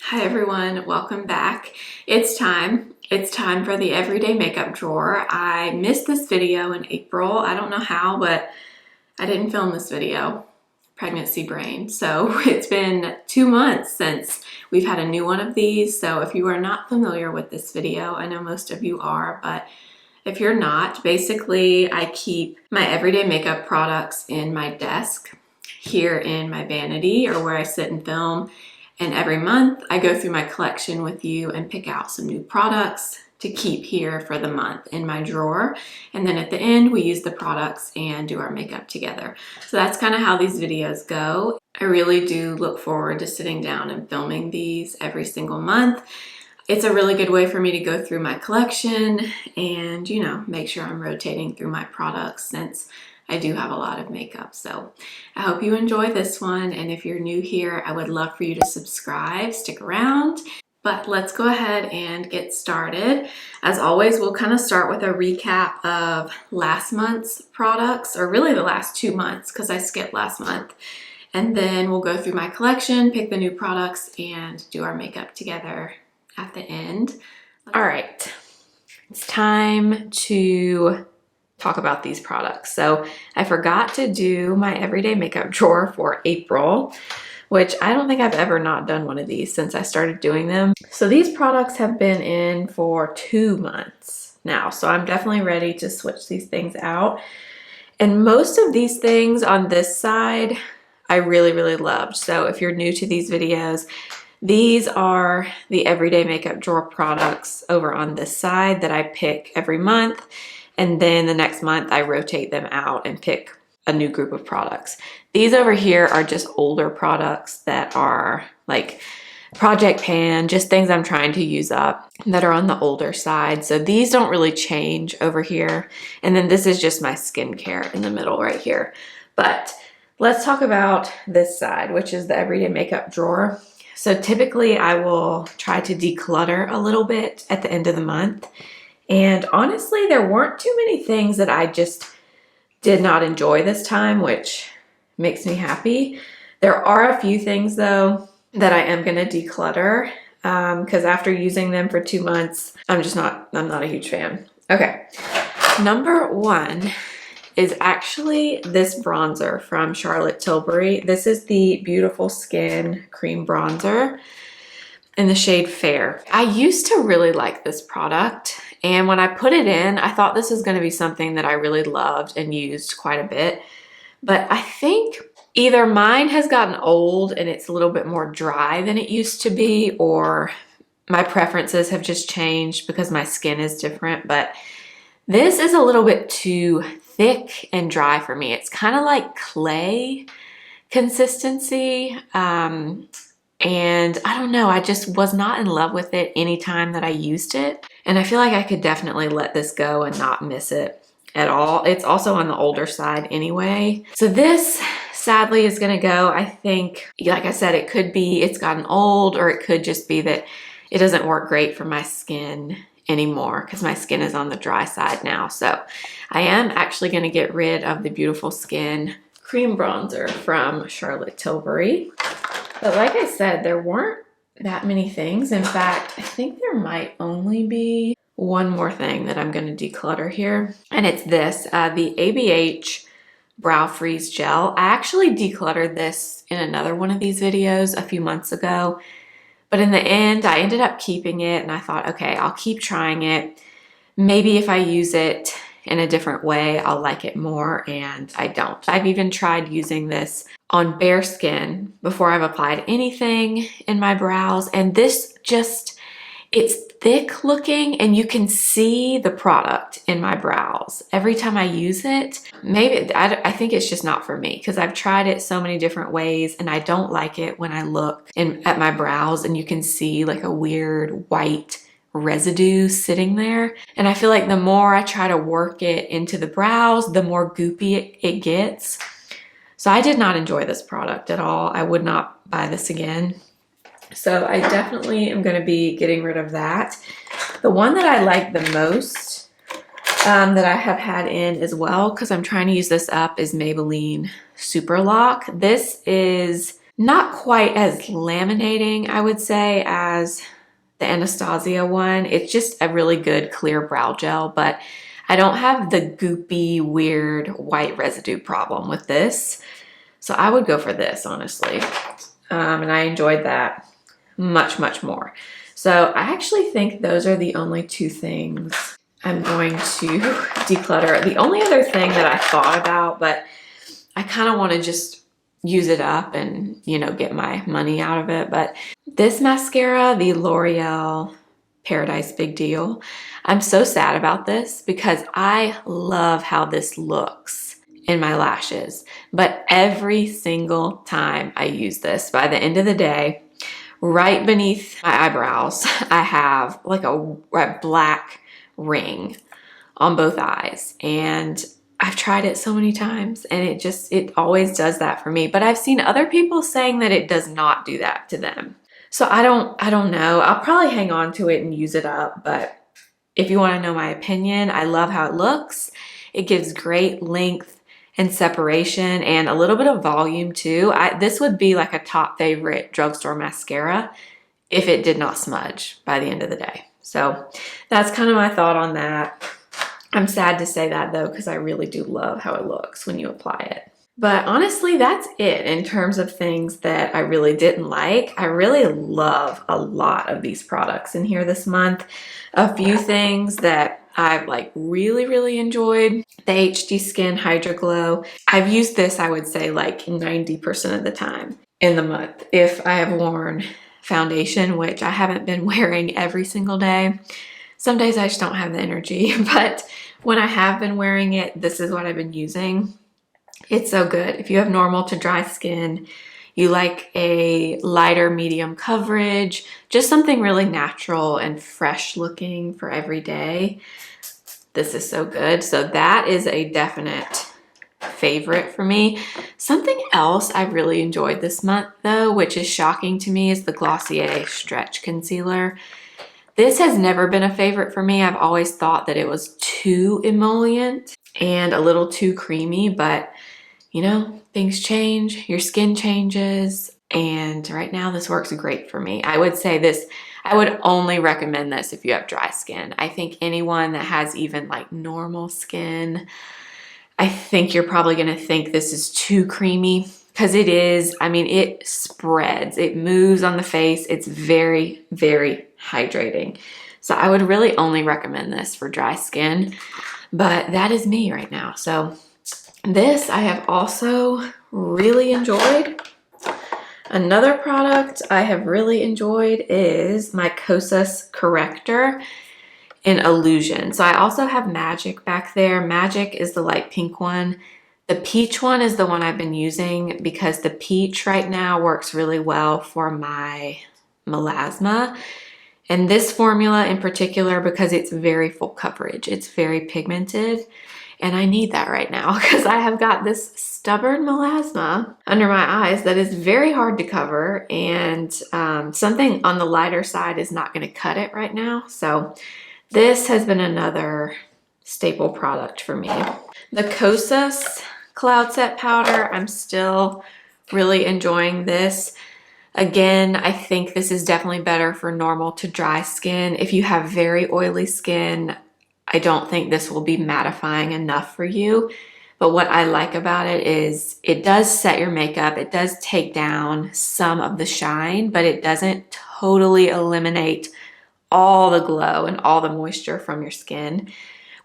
Hi everyone, welcome back. It's time for the everyday makeup drawer. I missed this video in April. I don't know how, but I didn't film this video. Pregnancy brain. So it's been 2 months since we've had a new one of these. So if you are not familiar with this video, I know most of you are, but if you're not, basically I keep my everyday makeup products in my desk here in my vanity or where I sit and film. And every month I go through my collection with you and pick out some new products to keep here for the month in my drawer. And then at the end, we use the products and do our makeup together. So that's kind of how these videos go. I really do look forward to sitting down and filming these every single month. It's a really good way for me to go through my collection and, make sure I'm rotating through my products since I do have a lot of makeup. So I hope you enjoy this one. And if you're new here, I would love for you to subscribe, stick around. But let's go ahead and get started. As always, we'll kind of start with a recap of last month's products, or really the last 2 months because I skipped last month. And then we'll go through my collection, pick the new products, and do our makeup together at the end. All right, it's time to talk about these products. So I forgot to do my everyday makeup drawer for April, which I don't think I've ever not done one of these since I started doing them. So these products have been in for 2 months now. So I'm definitely ready to switch these things out. And most of these things on this side, I really, really loved. So if you're new to these videos, these are the everyday makeup drawer products over on this side that I pick every month. And then the next month I rotate them out and pick a new group of products. These over here are just older products that are like Project Pan, just things I'm trying to use up that are on the older side. So these don't really change over here. And then this is just my skincare in the middle right here. But let's talk about this side, which is the everyday makeup drawer. So typically I will try to declutter a little bit at the end of the month. And honestly, there weren't too many things that I just did not enjoy this time, which makes me happy. There are a few things though that I am going to declutter because after using them for 2 months, I'm not a huge fan. Okay, number one is actually this bronzer from Charlotte Tilbury. This is the Beautiful Skin Cream Bronzer in the shade Fair. I used to really like this product, and when I put it in, I thought this was going to be something that I really loved and used quite a bit. But I think either mine has gotten old and it's a little bit more dry than it used to be, or my preferences have just changed because my skin is different. But this is a little bit too thick and dry for me. It's kind of like clay consistency. And I don't know, I just was not in love with it any time that I used it. And I feel like I could definitely let this go and not miss it at all. It's also on the older side anyway. So this sadly is gonna go. I think, like I said, it could be it's gotten old, or it could just be that it doesn't work great for my skin anymore because my skin is on the dry side now. So I am actually gonna get rid of the Beautiful Skin Cream Bronzer from Charlotte Tilbury. But like I said, there weren't that many things. In fact, I think there might only be one more thing that I'm going to declutter here. And it's this, the ABH Brow Freeze Gel. I actually decluttered this in another one of these videos a few months ago. But in the end, I ended up keeping it. And I thought, okay, I'll keep trying it. Maybe if I use it in a different way, I'll like it more, and I don't. I've even tried using this on bare skin before I've applied anything in my brows, and this just, it's thick looking and you can see the product in my brows every time I use it. Maybe, I think it's just not for me because I've tried it so many different ways and I don't like it when I look at my brows and you can see like a weird white residue sitting there. And I feel like the more I try to work it into the brows, the more goopy it gets. So I did not enjoy this product at all. I would not buy this again. So I definitely am going to be getting rid of that. The one that I like the most that I have had in as well, because I'm trying to use this up, is Maybelline Super Lock. This is Not quite as laminating, I would say, as the Anastasia one. It's just a really good clear brow gel, but I don't have the goopy, weird white residue problem with this. So I would go for this, honestly. And I enjoyed that much, much more. So I actually think those are the only two things I'm going to declutter. The only other thing that I thought about, but I kind of want to just use it up and, you know, get my money out of it. But this mascara, the L'Oreal Paradise Big Deal, I'm so sad about this because I love how this looks in my lashes. But every single time I use this, by the end of the day, right beneath my eyebrows, I have like a black ring on both eyes. And I've tried it so many times and it always does that for me. But I've seen other people saying that it does not do that to them. So I don't know. I'll probably hang on to it and use it up. But if you want to know my opinion, I love how it looks. It gives great length and separation and a little bit of volume too. This would be like a top favorite drugstore mascara if it did not smudge by the end of the day. So that's kind of my thought on that. I'm sad to say that though, because I really do love how it looks when you apply it. But honestly, that's it in terms of things that I really didn't like. I really love a lot of these products in here this month. A few things that I've like really enjoyed. The HD Skin Hydra Glow. I've used this, I would say, like 90% of the time in the month. If I have worn foundation, which I haven't been wearing every single day. Some days I just don't have the energy, but when I have been wearing it, this is what I've been using. It's so good. If you have normal to dry skin, you like a lighter medium coverage, just something really natural and fresh looking for every day. This is so good. So that is a definite favorite for me. Something else I really enjoyed this month though, which is shocking to me, is the Glossier Stretch Concealer. This has never been a favorite for me. I've always thought that it was too emollient and a little too creamy, but you know, things change, your skin changes, and right now this works great for me. I would say this, I would only recommend this if you have dry skin. I think anyone that has even like normal skin, I think you're probably gonna think this is too creamy because it is. I mean, it spreads, it moves on the face. It's very hydrating. So I would really only recommend this for dry skin, but that is me right now. So this I have also really enjoyed. Another product I have really enjoyed is my Kosas Corrector in Illusion. So I also have Magic back there. Magic is the light pink one. The peach one is the one I've been using because the peach right now works really well for my melasma. And this formula in particular, because it's very full coverage, it's very pigmented, and I need that right now because I have got this stubborn melasma under my eyes that is very hard to cover, and something on the lighter side is not going to cut it right now. So this has been another staple product for me. The Kosas Cloud Set Powder, I'm still really enjoying this. Again, I think this is definitely better for normal to dry skin. If you have very oily skin, I don't think this will be mattifying enough for you. But what I like about it is it does set your makeup. It does take down some of the shine, but it doesn't totally eliminate all the glow and all the moisture from your skin,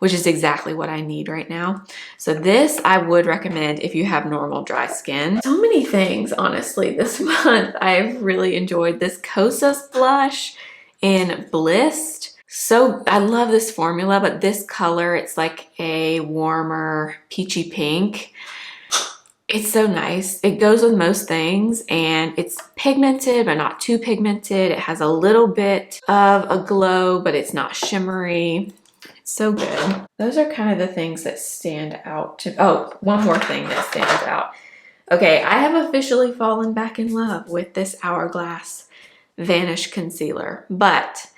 which is exactly what I need right now. So this I would recommend if you have normal dry skin. So many things, honestly, this month. I've really enjoyed this Kosas blush in Blissed. So I love this formula, but this color, it's like a warmer peachy pink. It's so nice. It goes with most things, and it's pigmented, but not too pigmented. It has a little bit of a glow, but it's not shimmery. It's so good. Those are kind of the things that stand out to, oh, one more thing that stands out. Okay, I have officially fallen back in love with this Hourglass Vanish Concealer, but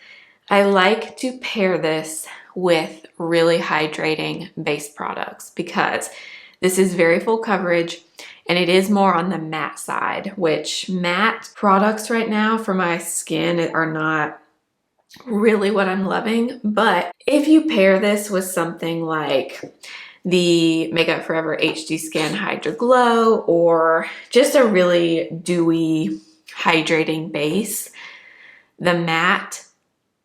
I like to pair this with really hydrating base products because this is very full coverage. and it is more on the matte side, which matte products right now for my skin are not really what I'm loving. But if you pair this with something like the Makeup Forever HD Skin Hydra Glow, or just a really dewy, hydrating base, the matte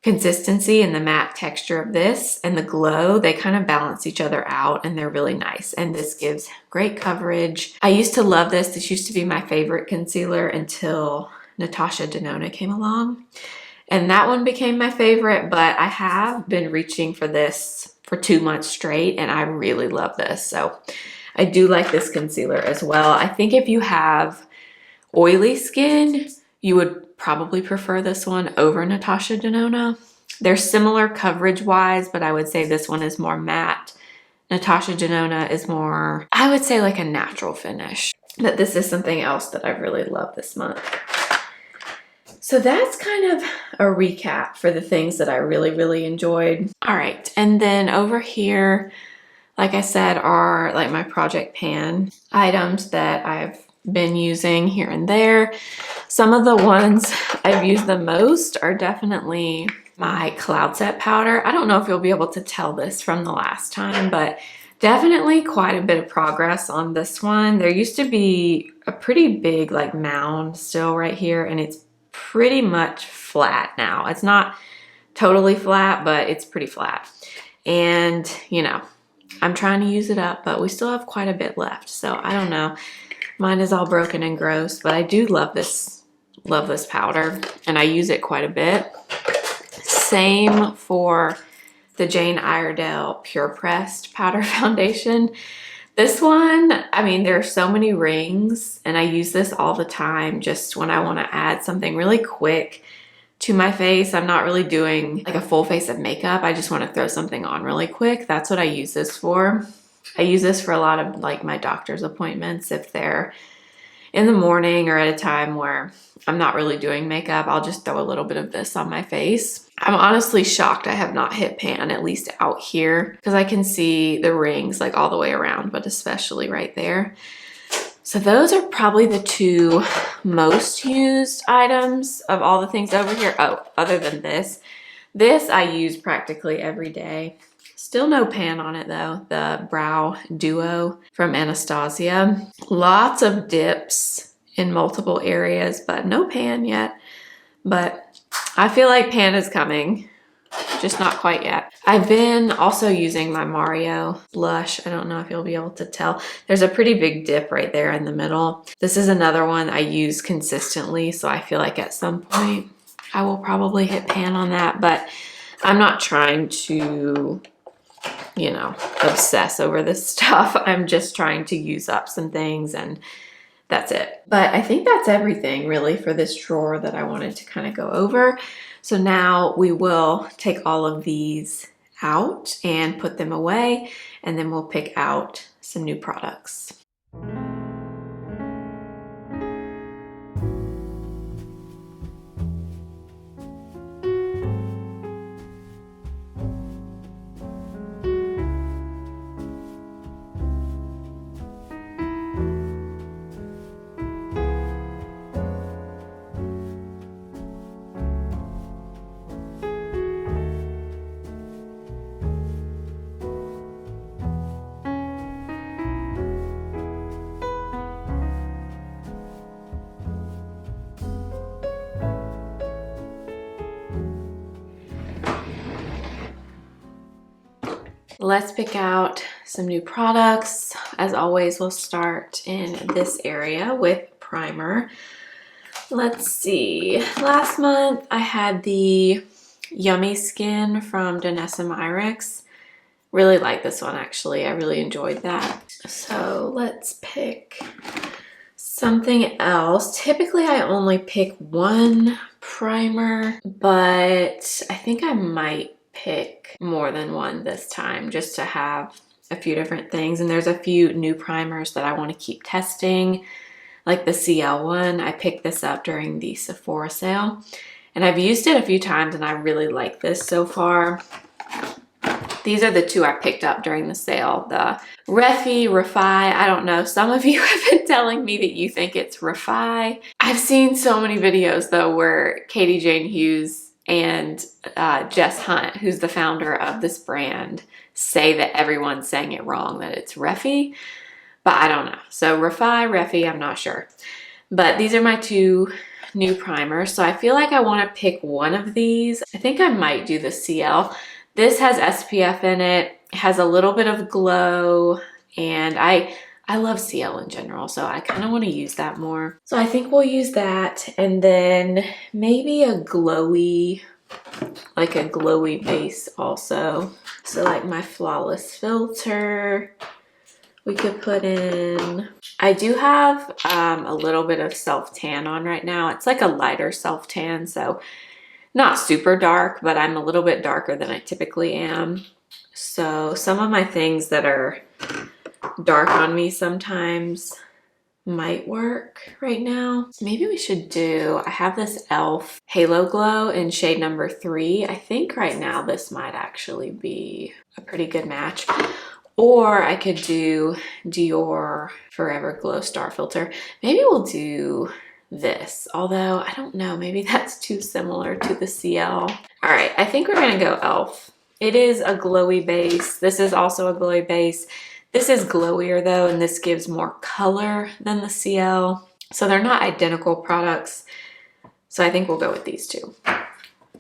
consistency and the matte texture of this and the glow, they kind of balance each other out, and they're really nice. And this gives great coverage. I used to love this. This used to be my favorite concealer until Natasha Denona came along, and that one became my favorite. But I have been reaching for this for 2 months straight, and I really love this. So I do like this concealer as well. I think if you have oily skin, you would probably prefer this one over Natasha Denona. They're similar coverage wise, but I would say this one is more matte. Natasha Denona is more, I would say, like a natural finish. But this is something else that I really love this month. So that's kind of a recap for the things that I really, really enjoyed. All right, and then over here, like I said, are like my Project Pan items that I've been using here and there. Some of the ones I've used the most are definitely my Cloud Set powder. I don't know if you'll be able to tell this from the last time, but definitely quite a bit of progress on this one. There used to be a pretty big like mound still right here, and it's pretty much flat now. It's not totally flat, but it's pretty flat. And you know, I'm trying to use it up, but we still have quite a bit left. So I don't know. Mine is all broken and gross, but I do love this powder, and I use it quite a bit. Same for the Jane Iredale Pure Pressed Powder Foundation. This one, I mean, there are so many rings, and I use this all the time just when I want to add something really quick to my face. I'm not really doing like a full face of makeup. I just want to throw something on really quick. That's what I use this for. I use this for a lot of like my doctor's appointments. If they're in the morning or at a time where I'm not really doing makeup, I'll just throw a little bit of this on my face. I'm honestly shocked I have not hit pan, at least out here, because I can see the rings like all the way around, but especially right there. So those are probably the two most used items of all the things over here. Oh, other than this I use practically every day. Still no pan on it though, the Brow Duo from Anastasia. Lots of dips in multiple areas, but no pan yet. But I feel like pan is coming, just not quite yet. I've been also using my Mario blush. I don't know if you'll be able to tell. There's a pretty big dip right there in the middle. This is another one I use consistently, so I feel like at some point I will probably hit pan on that, but I'm not trying to, you know, obsess over this stuff. I'm just trying to use up some things, and that's it. But I think that's everything really for this drawer that I wanted to kind of go over. So now we will take all of these out and put them away, and then we'll pick out some new products. Let's pick out some new products. As always, we'll start in this area with primer. Let's see. Last month I had the Yummy Skin from Danessa Myricks. Really like this one actually. I really enjoyed that. So let's pick something else. Typically I only pick one primer, but I think I might pick more than one this time just to have a few different things. And there's a few new primers that I want to keep testing, like the CL one. I picked this up during the Sephora sale, and I've used it a few times, and I really like this so far. These are the two I picked up during the sale. The Refi, I don't know. Some of you have been telling me that you think it's Refi. I've seen so many videos though where Katie Jane Hughes and Jess Hunt, who's the founder of this brand, say that everyone's saying it wrong, that it's Refi, but I don't know. So Refi, I'm not sure. But these are my two new primers. So I feel like I want to pick one of these. I think I might do the CL. This has SPF in it, has a little bit of glow, and I love CL in general, so I kind of want to use that more. So I think we'll use that, and then maybe a glowy base also. So like my Flawless filter, we could put in. I do have a little bit of self-tan on right now. It's like a lighter self-tan, so not super dark, but I'm a little bit darker than I typically am. So some of my things that are dark on me sometimes might work right now. Maybe we should do, I have this e.l.f. Halo Glow in shade number 3. I think right now this might actually be a pretty good match. Or I could do Dior Forever Glow Star Filter. Maybe we'll do this, although I don't know, maybe that's too similar to the CL. All right, I think we're gonna go e.l.f. It is a glowy base. This is also a glowy base. This is glowier though, and this gives more color than the CL. So they're not identical products. So I think we'll go with these two.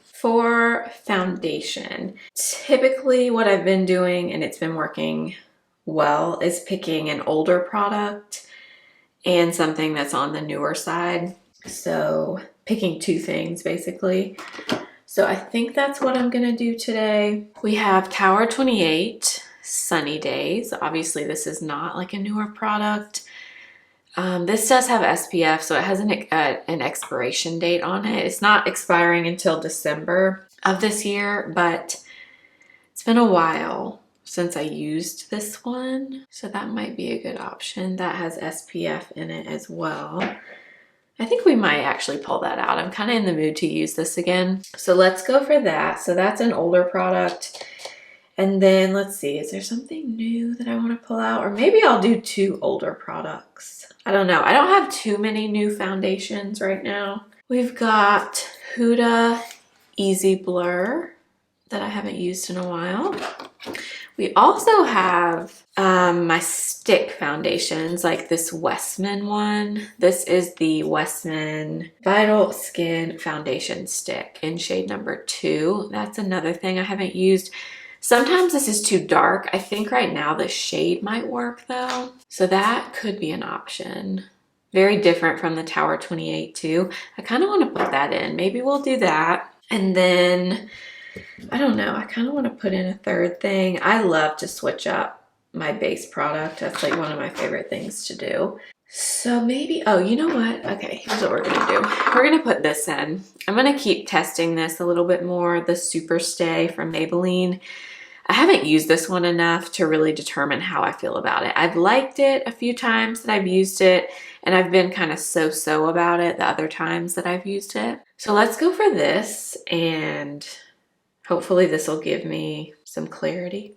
For foundation, typically what I've been doing, and it's been working well, is picking an older product and something that's on the newer side. So picking two things basically. So I think that's what I'm gonna do today. We have Tower 28 Sunny Days. Obviously this is not like a newer product. This does have SPF, so it has an expiration date on it. It's not expiring until December of this year, but it's been a while since I used this one, so that might be a good option. That has SPF in it as well. I think we might actually pull that out. I'm kind of in the mood to use this again. So let's go for that. So that's an older product. And then let's see, is there something new that I want to pull out? Or maybe I'll do two older products. I don't know. I don't have too many new foundations right now. We've got Huda Easy Blur that I haven't used in a while. We also have my stick foundations, like this Westman one. This is the Westman Vital Skin Foundation Stick in shade number 2. That's another thing I haven't used. Sometimes this is too dark. I think right now the shade might work though. So that could be an option. Very different from the Tower 28 too. I kind of want to put that in. Maybe we'll do that. And then, I don't know, I kind of want to put in a third thing. I love to switch up my base product. That's like one of my favorite things to do. So maybe, oh, you know what? Okay, here's what we're gonna do. We're gonna put this in. I'm gonna keep testing this a little bit more, the Super Stay from Maybelline. I haven't used this one enough to really determine how I feel about it. I've liked it a few times that I've used it, and I've been kind of so-so about it the other times that I've used it. So let's go for this, and hopefully this will give me some clarity.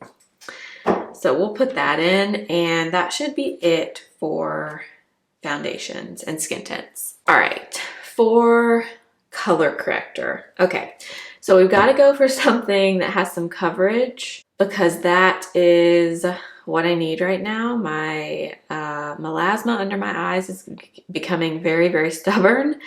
So we'll put that in, and that should be it for foundations and skin tints. All right, for color corrector. Okay, so we've got to go for something that has some coverage because that is what I need right now. My melasma under my eyes is becoming very, very stubborn,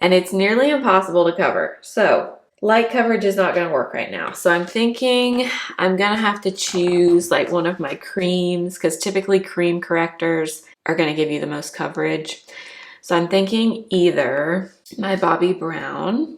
and it's nearly impossible to cover. So light coverage is not going to work right now. So I'm thinking I'm going to have to choose like one of my creams because typically cream correctors are going to give you the most coverage. So I'm thinking either my Bobbi Brown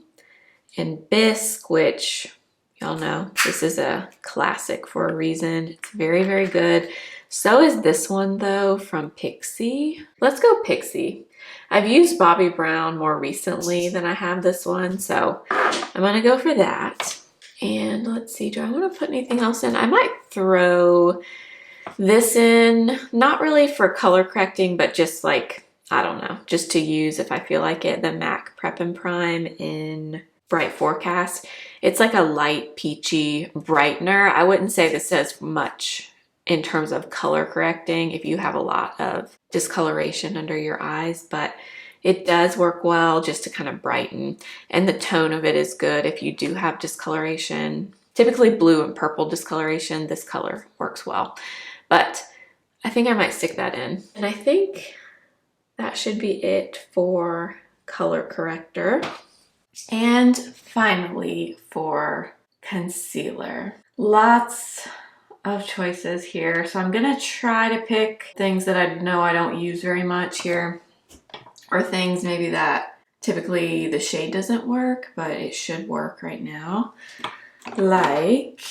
in Bisque, which y'all know this is a classic for a reason. It's very, very good. So is this one though from Pixi. Let's go Pixi. I've used Bobbi Brown more recently than I have this one, so I'm gonna go for that. And let's see, do I want to put anything else in? I might throw this in, not really for color correcting, but just like, I don't know, just to use if I feel like it, the MAC Prep and Prime in Bright Forecast. It's like a light peachy brightener. I wouldn't say this does much in terms of color correcting if you have a lot of discoloration under your eyes, but it does work well just to kind of brighten, and the tone of it is good if you do have discoloration. Typically blue and purple discoloration, this color works well, but I think I might stick that in. And I think that should be it for color corrector. And finally for concealer. Lots of choices here. So I'm gonna try to pick things that I know I don't use very much here, or things maybe that typically the shade doesn't work, but it should work right now. Like,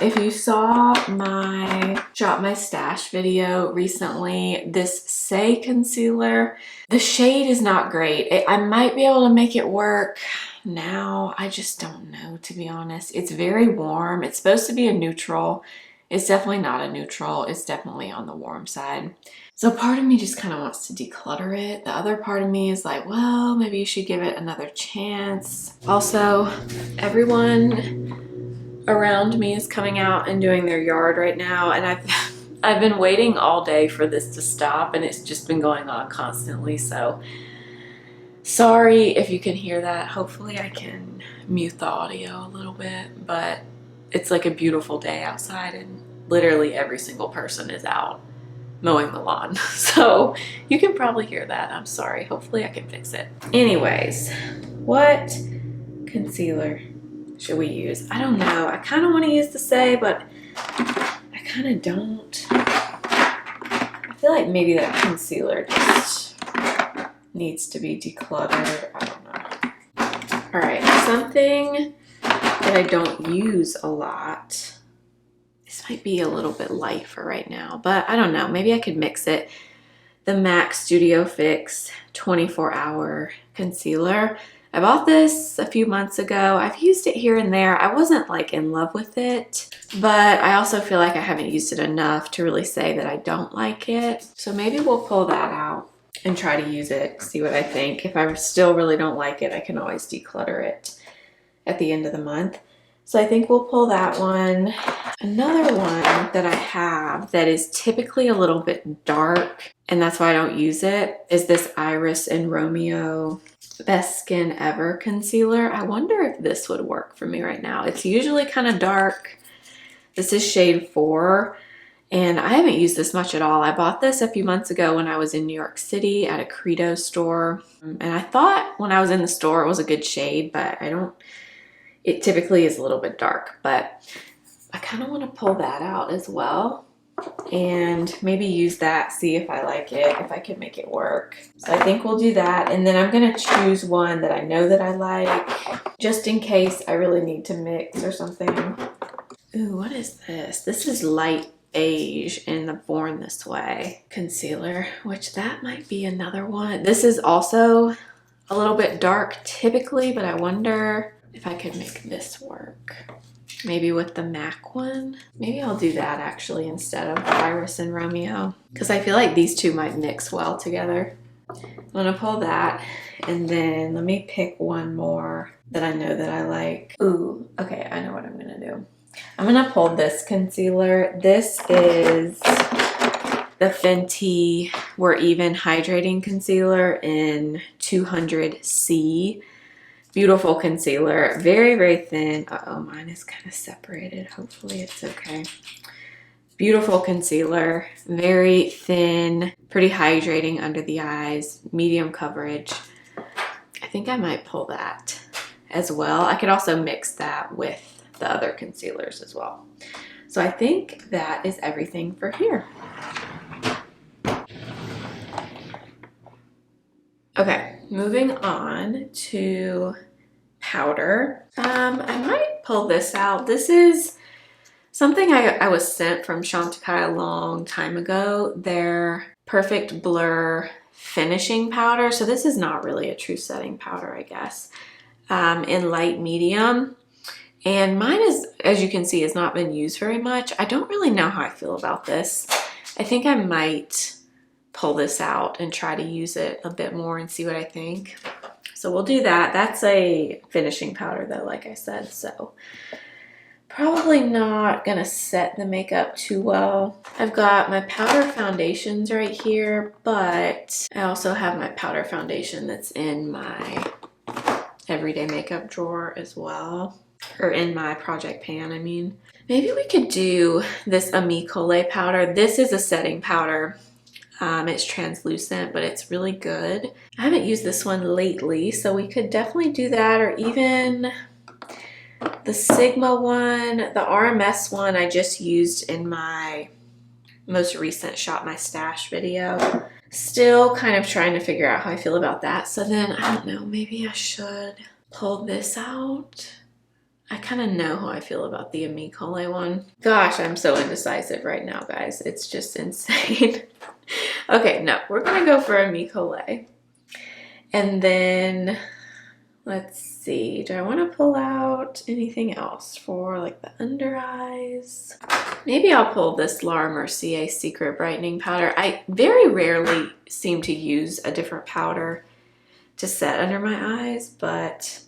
if you saw my Shop My Stash video recently, this Say concealer, the shade is not great. I might be able to make it work now. I just don't know, to be honest. It's very warm. It's supposed to be a neutral. It's definitely not a neutral. It's definitely on the warm side. So part of me just kind of wants to declutter it. The other part of me is like, well, maybe you should give it another chance. Also, everyone around me is coming out and doing their yard right now, and I've been waiting all day for this to stop, and it's just been going on constantly. So sorry if you can hear that. Hopefully I can mute the audio a little bit, but it's like a beautiful day outside and literally every single person is out mowing the lawn. So you can probably hear that. I'm sorry. Hopefully I can fix it. Anyways, what concealer should we use? I don't know. I kind of want to use the Say, but I kind of don't. I feel like maybe that concealer just needs to be decluttered. I don't know. All right, something that I don't use a lot. This might be a little bit light for right now, but I don't know. Maybe I could mix it. The MAC Studio Fix 24-hour concealer. I bought this a few months ago. I've used it here and there. I wasn't like in love with it, but I also feel like I haven't used it enough to really say that I don't like it. So maybe we'll pull that out and try to use it, see what I think. If I still really don't like it, I can always declutter it at the end of the month. So I think we'll pull that one. Another one that I have that is typically a little bit dark, and that's why I don't use it, is this Iris and Romeo Best Skin Ever concealer. I wonder if this would work for me right now. It's usually kind of dark. This is shade 4, and I haven't used this much at all. I bought this a few months ago when I was in New York City at a Credo store, and I thought when I was in the store it was a good shade, but it typically is a little bit dark, but I kind of want to pull that out as well and maybe use that, see if I like it, if I can make it work. So I think we'll do that, and then I'm going to choose one that I know that I like, just in case I really need to mix or something. Ooh, what is this? This is light beige in the Born This Way concealer, which that might be another one. This is also a little bit dark typically, but I wonder if I could make this work. Maybe with the MAC one. Maybe I'll do that actually instead of Iris and Romeo, because I feel like these two might mix well together. I'm gonna pull that, and then let me pick one more that I know that I like. Ooh, okay, I know what I'm gonna do. I'm gonna pull this concealer. This is the Fenty We're Even Hydrating Concealer in 200C. Beautiful concealer, very, very thin. Uh-oh, mine is kind of separated. Hopefully it's okay. Beautiful concealer, very thin, pretty hydrating under the eyes, medium coverage. I think I might pull that as well. I could also mix that with the other concealers as well. So I think that is everything for here. Okay, moving on to powder. I might pull this out. This is something I was sent from Chantecaille a long time ago. Their Perfect Blur finishing powder. So this is not really a true setting powder, I guess, in light medium. And mine is, as you can see, has not been used very much. I don't really know how I feel about this. I think I might pull this out and try to use it a bit more and see what I think. So we'll do that. That's a finishing powder though, like I said, so probably not gonna set the makeup too well. I've got my powder foundations right here, but I also have my powder foundation that's in my everyday makeup drawer as well, or in my project pan, I mean. Maybe we could do this Amicole powder. This is a setting powder. It's translucent, but it's really good. I haven't used this one lately, so we could definitely do that, or even the Sigma one. The RMS one I just used in my most recent Shop My Stash video. Still kind of trying to figure out how I feel about that. So then, I don't know, maybe I should pull this out. I kind of know how I feel about the Amicole one. Gosh, I'm so indecisive right now, guys. It's just insane. Okay, no, we're gonna go for Amicole. And then, let's see, do I want to pull out anything else for like the under eyes? Maybe I'll pull this Laura Mercier Secret Brightening Powder. I very rarely seem to use a different powder to set under my eyes, but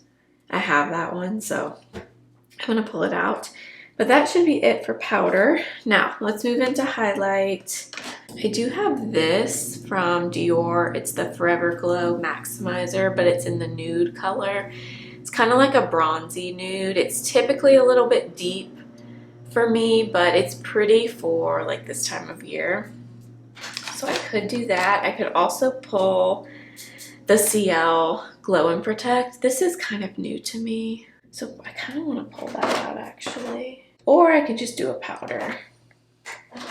I have that one, so I'm gonna pull it out. But that should be it for powder. Now, let's move into highlight. I do have this from Dior. It's the Forever Glow Maximizer, but it's in the nude color. It's kind of like a bronzy nude. It's typically a little bit deep for me, but it's pretty for like this time of year. So I could do that. I could also pull the CL Glow and Protect. This is kind of new to me, so I kind of want to pull that out actually. Or I could just do a powder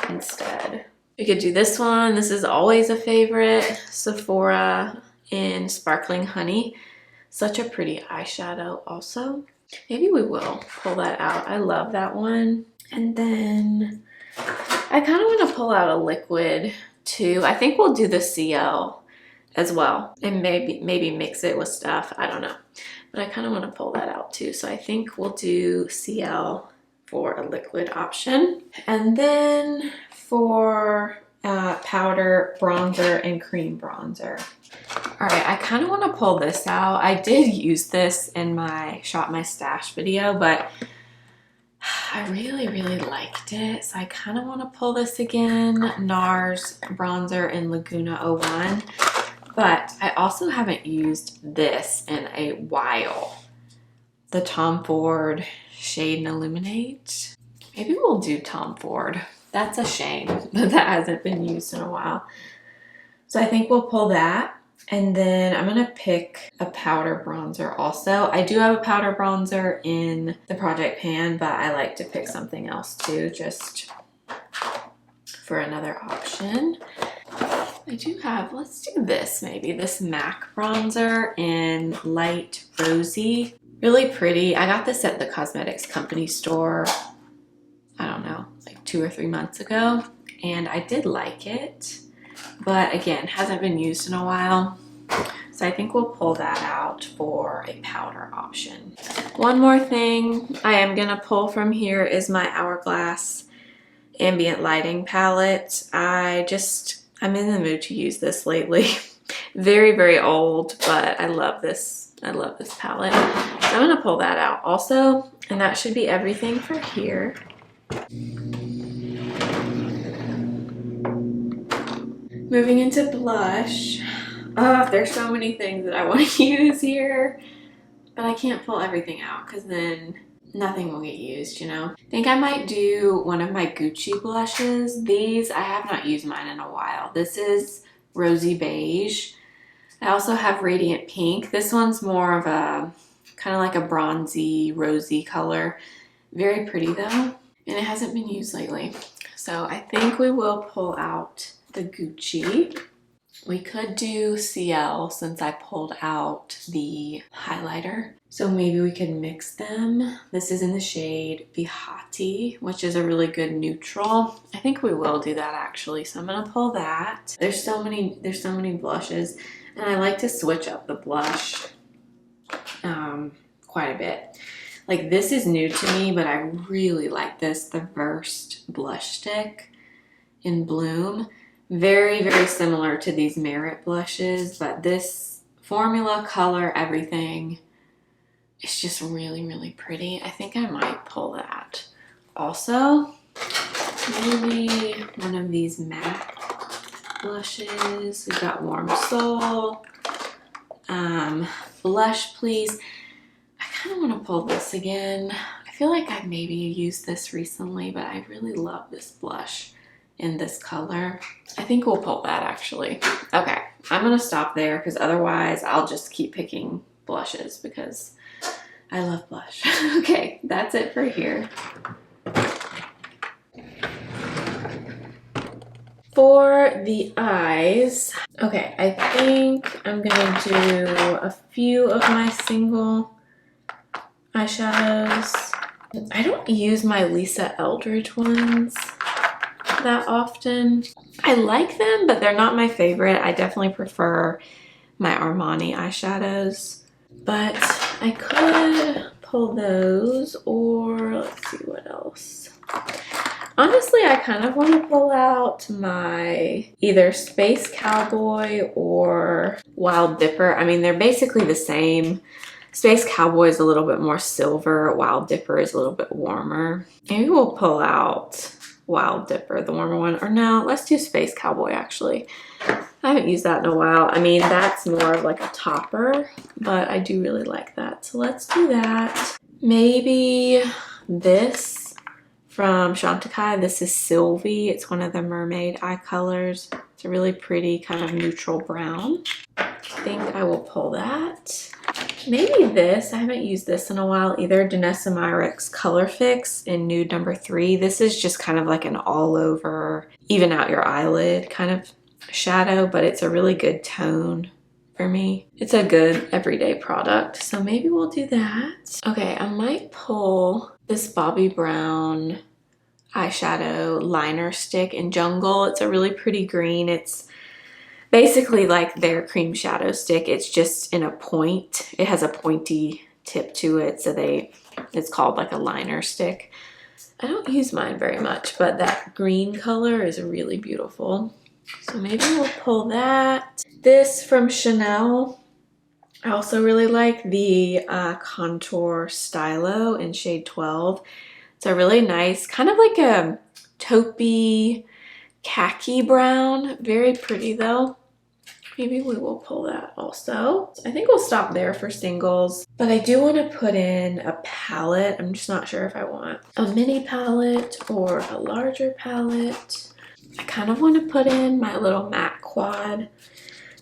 instead. We could do this one. This is always a favorite. Sephora in Sparkling Honey. Such a pretty eyeshadow also. Maybe we will pull that out. I love that one. And then I kind of want to pull out a liquid too. I think we'll do the CL as well, and maybe mix it with stuff. I don't know. But I kind of want to pull that out too. So I think we'll do CL for a liquid option. And then for powder, bronzer, and cream bronzer. All right, I kind of want to pull this out. I did use this in my Shop My Stash video, but I really, really liked it. So I kind of want to pull this again. NARS bronzer in Laguna 01. But I also haven't used this in a while. The Tom Ford Shade and Illuminate. Maybe we'll do Tom Ford. That's a shame that that hasn't been used in a while. So I think we'll pull that. And then I'm gonna pick a powder bronzer also. I do have a powder bronzer in the project pan, but I like to pick something else too, just for another option. I do have, let's do this maybe, this MAC bronzer in light rosy. Really pretty. I got this at the cosmetics company store, I don't know, like 2 or 3 months ago, and I did like it, but again, hasn't been used in a while. So I think we'll pull that out for a powder option. One more thing I am gonna pull from here is my Hourglass Ambient Lighting Palette. I'm in the mood to use this lately. Very, very old, but I love this. I love this palette. So I'm gonna pull that out also, and that should be everything for here. Moving into blush. There's so many things that I want to use here, but I can't pull everything out because then nothing will get used, you know? I think I might do one of my Gucci blushes. These, I have not used mine in a while. This is Rosy Beige. I also have Radiant Pink. This one's more of a, kind of like a bronzy, rosy color. Very pretty though, and it hasn't been used lately. So I think we will pull out the Gucci. We could do CL since I pulled out the highlighter. So maybe we could mix them. This is in the shade Bihati, which is a really good neutral. I think we will do that actually. So I'm gonna pull that. There's so many blushes, and I like to switch up the blush quite a bit. Like this is new to me, but I really like this, the Versed blush stick in Bloom. Very, very similar to these Merit blushes, but this formula, color, everything. It's just really, really pretty. I think I might pull that. Also, maybe one of these matte blushes. We've got Warm Soul. Blush Please. I kind of want to pull this again. I feel like I maybe used this recently, but I really love this blush in this color. I think we'll pull that actually. Okay, I'm gonna stop there because otherwise I'll just keep picking blushes because I love blush. Okay, that's it for here. For the eyes, okay, I think I'm gonna do a few of my single eyeshadows. I don't use my Lisa Eldridge ones that often. I like them, but they're not my favorite. I definitely prefer my Armani eyeshadows, but I could pull those, or let's see what else. Honestly, I kind of want to pull out my either Space Cowboy or Wild Dipper. I mean, they're basically the same. Space Cowboy is a little bit more silver. Wild Dipper is a little bit warmer. Maybe we'll pull out Wild Dipper, the warmer one. Or no, let's do Space Cowboy actually. I haven't used that in a while. I mean, that's more of like a topper, but I do really like that. So let's do that. Maybe this from Chantecaille. This is Sylvie. It's one of the mermaid eye colors. It's a really pretty kind of neutral brown. I think I will pull that. Maybe this. I haven't used this in a while either. Danessa Myricks Color Fix in Nude Number 3. This is just kind of like an all over, even out your eyelid kind of shadow, but it's a really good tone for me. It's a good everyday product, so maybe we'll do that. Okay, I might pull this Bobbi Brown eyeshadow liner stick in Jungle. It's a really pretty green. It's basically like their cream shadow stick. It's just in a point. It has a pointy tip to it, so it's called like a liner stick. I don't use mine very much, but that green color is really beautiful. So maybe we'll pull that. This from Chanel. I also really like the Contour Stylo in shade 12. It's a really nice, kind of like a taupey khaki brown. Very pretty though. Maybe we will pull that also. I think we'll stop there for singles, but I do want to put in a palette. I'm just not sure if I want a mini palette or a larger palette. I kind of want to put in my little matte quad.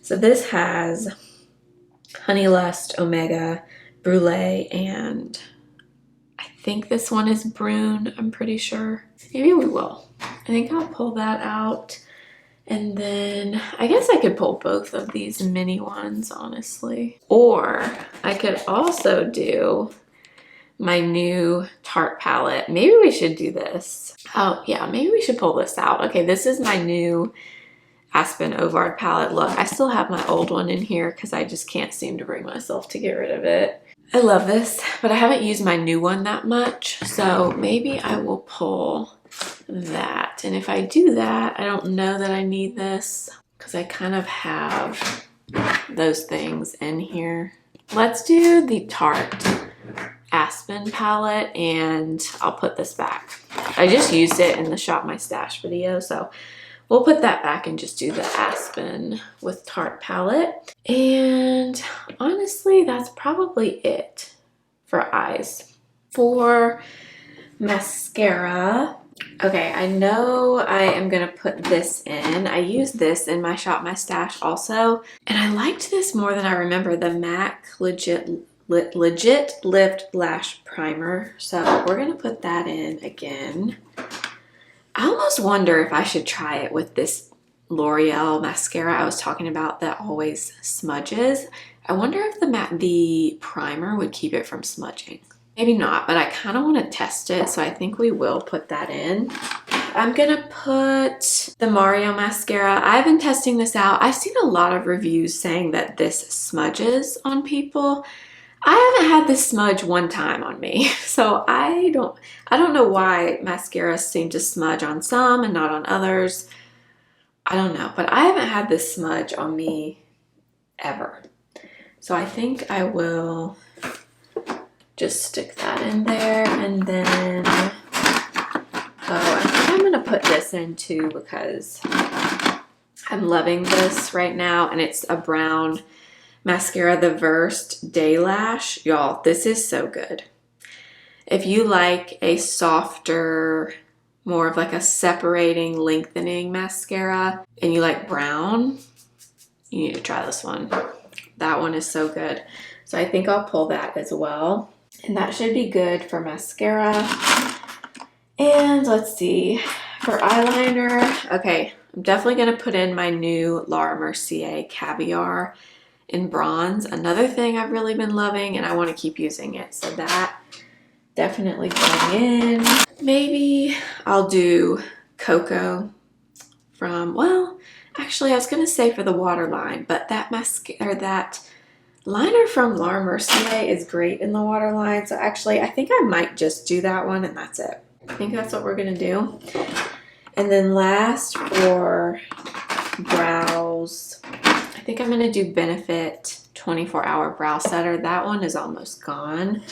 So this has Honey Lust, Omega, Brulee, and I think this one is Brune, I'm pretty sure. Maybe we will. I think I'll pull that out. And then I guess I could pull both of these mini ones, honestly. Or I could also do my new Tarte palette. Maybe we should do this. Oh yeah, maybe we should pull this out. Okay, this is my new Aspen Ovard palette. Look, I still have my old one in here because I just can't seem to bring myself to get rid of it. I love this, but I haven't used my new one that much, so maybe I will pull that. And if I do that, I don't know that I need this because I kind of have those things in here. Let's do the Tarte Aspen palette, and I'll put this back. I just used it in the Shop My Stash video, so we'll put that back and just do the Aspen with Tarte palette. And honestly, that's probably it for eyes. For mascara, okay, I know I am gonna put this in. I use this in my Shop My Stash also, and I liked this more than I remember, the MAC Legit Lift Lash Primer. So we're gonna put that in again. I almost wonder if I should try it with this L'Oreal mascara I was talking about that always smudges. I wonder if the matte would keep it from smudging. Maybe not, but I kind of want to test it, so I think we will put that in. I'm gonna put the Mario mascara. I've been testing this out. I've seen a lot of reviews saying that this smudges on people. I haven't had this smudge one time on me, so I don't know why mascaras seem to smudge on some and not on others. I don't know, but I haven't had this smudge on me ever. So I think I will just stick that in there, and then, I think I'm gonna put this in too because I'm loving this right now, and it's a brown mascara, the Versed Day Lash. Y'all, this is so good. If you like a softer, more of like a separating, lengthening mascara, and you like brown, you need to try this one. That one is so good. So I think I'll pull that as well. And that should be good for mascara. And let's see, for eyeliner, okay, I'm definitely gonna put in my new Laura Mercier Caviar in bronze. Another thing I've really been loving, and I wanna keep using it. So that definitely going in. Maybe I'll do Cocoa from, well, actually I was gonna say for the waterline, but that mascara, that liner from Laura Mercier is great in the waterline. So actually I think I might just do that one, and that's it. I think that's what we're gonna do. And then last, for brows, I think I'm gonna do Benefit 24-Hour Brow Setter. That one is almost gone.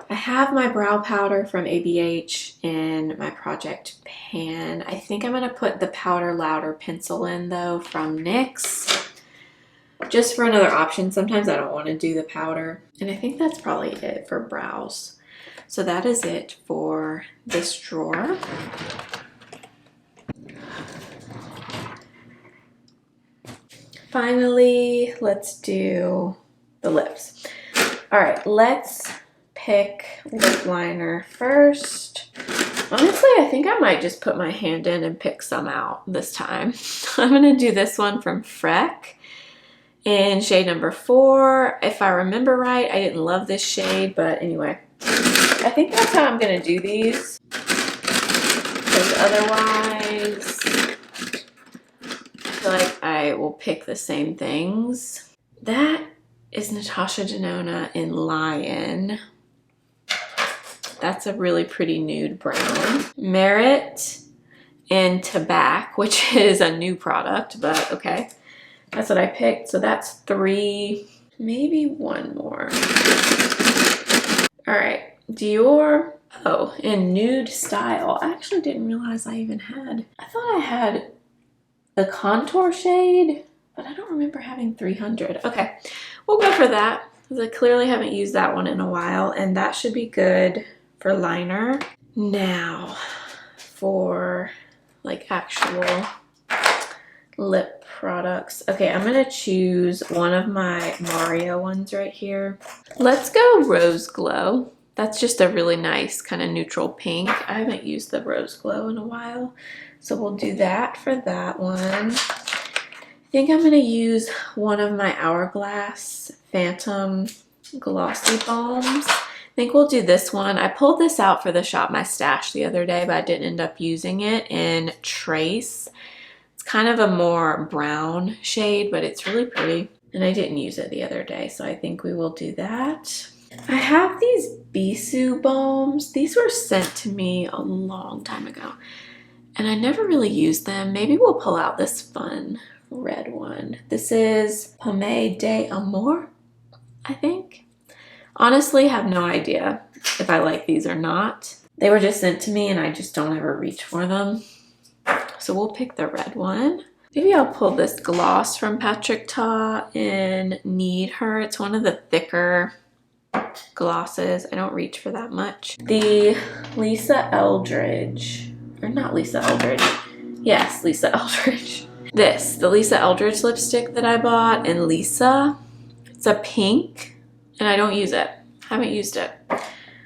I have my brow powder from ABH in my project pan. I think I'm gonna put the Powder Louder pencil in though from NYX, just for another option. Sometimes I don't want to do the powder. And I think that's probably it for brows. So that is it for this drawer. Finally, let's do the lips. All right, let's pick lip liner first. Honestly, I think I might just put my hand in and pick some out this time. I'm gonna do this one from Freck in shade number 4. If I remember right, I didn't love this shade, but anyway, I think that's how I'm gonna do these, because otherwise I feel like I will pick the same things. That is Natasha Denona in Lion. That's a really pretty nude brown. Merit in Tobacco, which is a new product, but okay. That's what I picked. So that's 3, maybe one more. All right, Dior, oh, in Nude Style. I actually didn't realize I even had, I thought I had the contour shade, but I don't remember having 300. Okay, we'll go for that, because I clearly haven't used that one in a while, and that should be good for liner. Now, for like actual lip products. Okay, I'm gonna choose one of my Mario ones right here. Let's go Rose Glow. That's just a really nice kind of neutral pink. I haven't used the Rose Glow in a while, so we'll do that for that one. I think I'm gonna use one of my Hourglass Phantom Glossy Balms. I think we'll do this one. I pulled this out for the Shop My Stash the other day, but I didn't end up using it, in Trace. It's kind of a more brown shade, but it's really pretty. And I didn't use it the other day, so I think we will do that. I have these Bisou balms. These were sent to me a long time ago, and I never really used them. Maybe we'll pull out this fun red one. This is Pomade d'Amour, I think. Honestly, have no idea if I like these or not. They were just sent to me and I just don't ever reach for them. So we'll pick the red one. Maybe I'll pull this gloss from Patrick Ta in Need Her. It's one of the thicker glosses. I don't reach for that much. The Lisa Eldridge, or not Lisa Eldridge. Yes, Lisa Eldridge. This, the Lisa Eldridge lipstick that I bought in Lisa. It's a pink, and I don't use it. Haven't used it.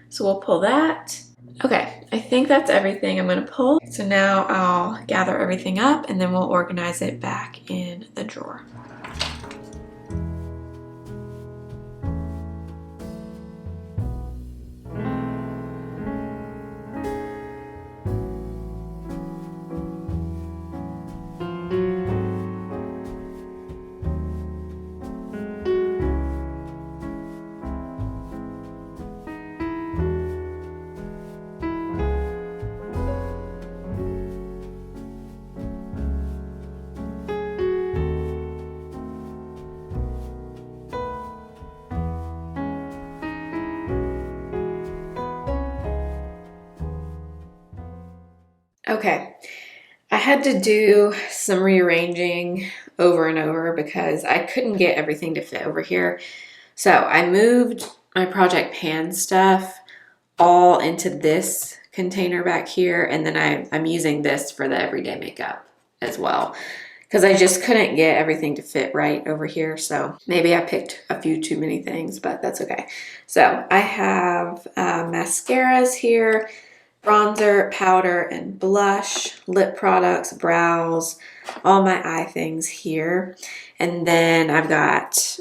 So we'll pull that. Okay, I think that's everything I'm gonna pull. So now I'll gather everything up and then we'll organize it back in the drawer. Okay, I had to do some rearranging over and over because I couldn't get everything to fit over here. So I moved my Project Pan stuff all into this container back here, and then I'm using this for the everyday makeup as well because I just couldn't get everything to fit right over here. So maybe I picked a few too many things, but that's okay. So I have mascaras here, bronzer, powder, and blush, lip products, brows, all my eye things here. And then I've got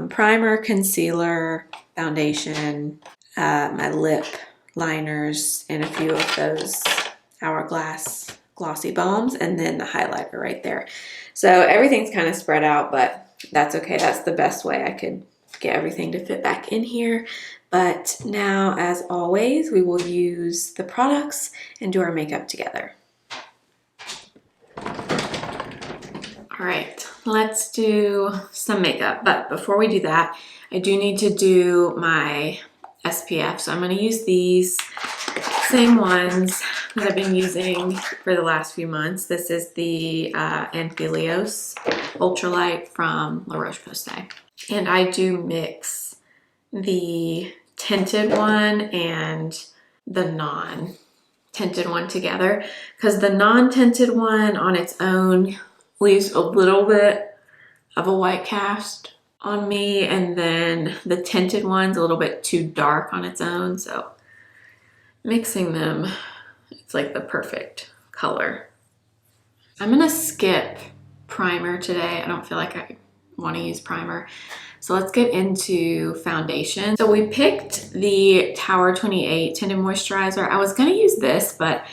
primer, concealer, foundation, my lip liners, and a few of those Hourglass glossy balms, and then the highlighter right there. So everything's kind of spread out, but that's okay. That's the best way I could get everything to fit back in here. But now, as always, we will use the products and do our makeup together. All right, let's do some makeup. But before we do that, I do need to do my SPF. So I'm going to use these same ones that I've been using for the last few months. This is the Anthelios Ultralight from La Roche-Posay. And I do mix the tinted one and the non-tinted one together because the non-tinted one on its own leaves a little bit of a white cast on me, and then the tinted one's a little bit too dark on its own, so mixing them, it's like the perfect color. I'm gonna skip primer today. I don't feel like I want to use primer. So let's get into foundation. So we picked the Tower 28 Tinted Moisturizer. I was gonna use this, but